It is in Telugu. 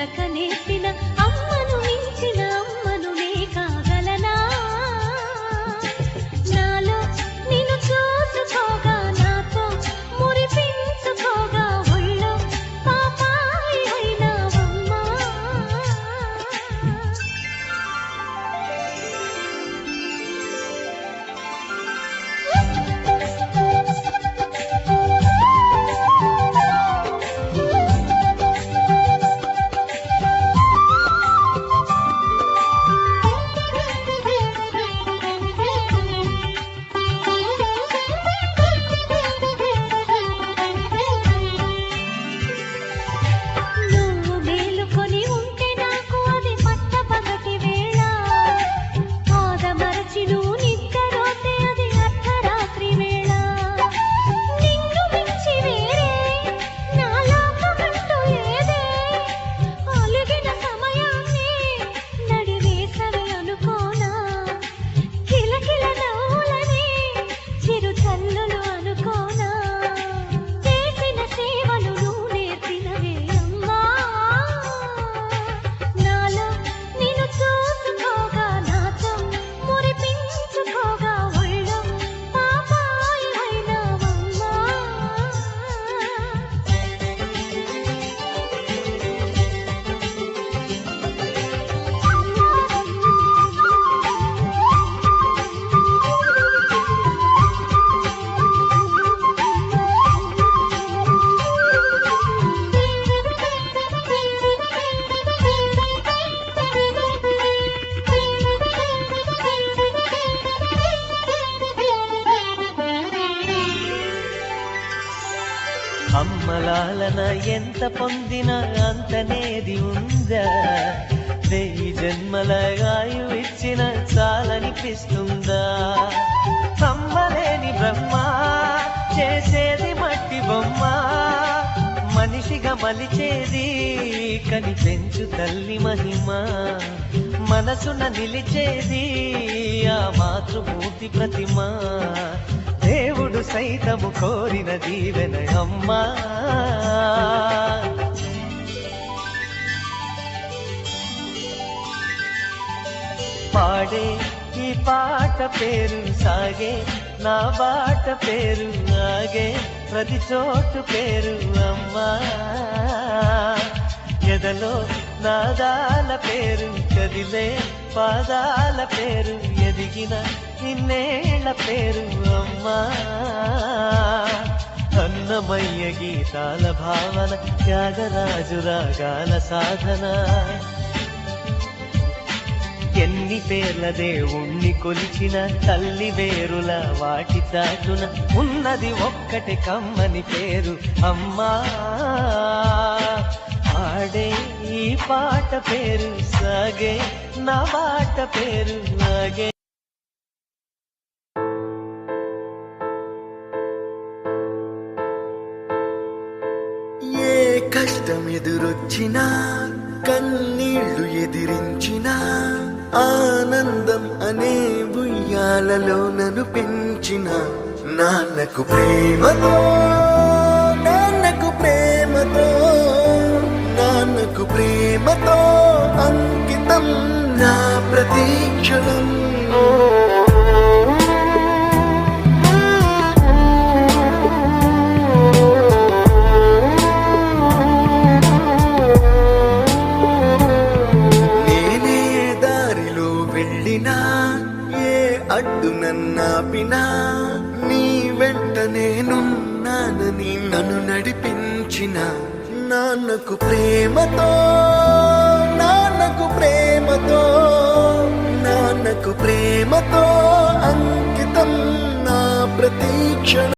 నడకనేసిన అమ్మను మించిన అమ్మను నే కాగలనా నాలో నిన్ను చూసుకోగా నాతో మురిపించుకోగా ఒళ్ళో పాపాయి అయినావమ్మా అమ్మలాలన ఎంత పొందినా అంతనేది ఉందా వెయ్యి జన్మల ఆయువిచ్చిన చాలనిపిస్తుందా అమ్మలేని బ్రహ్మ చేసేది మట్టి బొమ్మ మనిషిగా మలిచేది కనిపెంచు తల్లి మహిమ మనసున నిలిచేది ఆ మాతృమూర్తి ప్రతిమ దేవుడు సైతము కోరిన దీవెన అమ్మా పాడే ఈ పాట పేరు సాగే నా బాట పేరు ఆగే ప్రతి చోటు పేరు అమ్మా ఎదలో నాదాల పేరు కదిలే పాదాల పేరు ఎదిగిన ఇన్నేళ్ల పేరు అమ్మా అన్నమయ్య గీతాల భావన త్యాగరాజు రాగాల సాధన ఎన్ని పేర్ల దేవుణ్ణి కొలిచిన తల్లి వేరుల వాటి చాటున ఉన్నది ఒక్కటి కమ్మని పేరు అమ్మా ఆడే ఈ పాట పేరు సాగే నా బాట పేరు ఆగే ఏ కష్టం ఎదురొచ్చినా కన్నీళ్లు ఎదిరించినా ఆనందం అనే ఉయ్యాలలో నన్ను పెంచిన నాన్నకు ప్రేమతో నాన్నకు ప్రేమతో నాన్నకు ప్రేమతో అంకితం నా ప్రతీక్షణం అడ్డు నన్నాపినా నీ వెంట నేనున్నానని నన్ను నడిపించిన నాన్నకు ప్రేమతో నాన్నకు ప్రేమతో నాన్నకు ప్రేమతో అంకితం నా ప్రతీక్షణ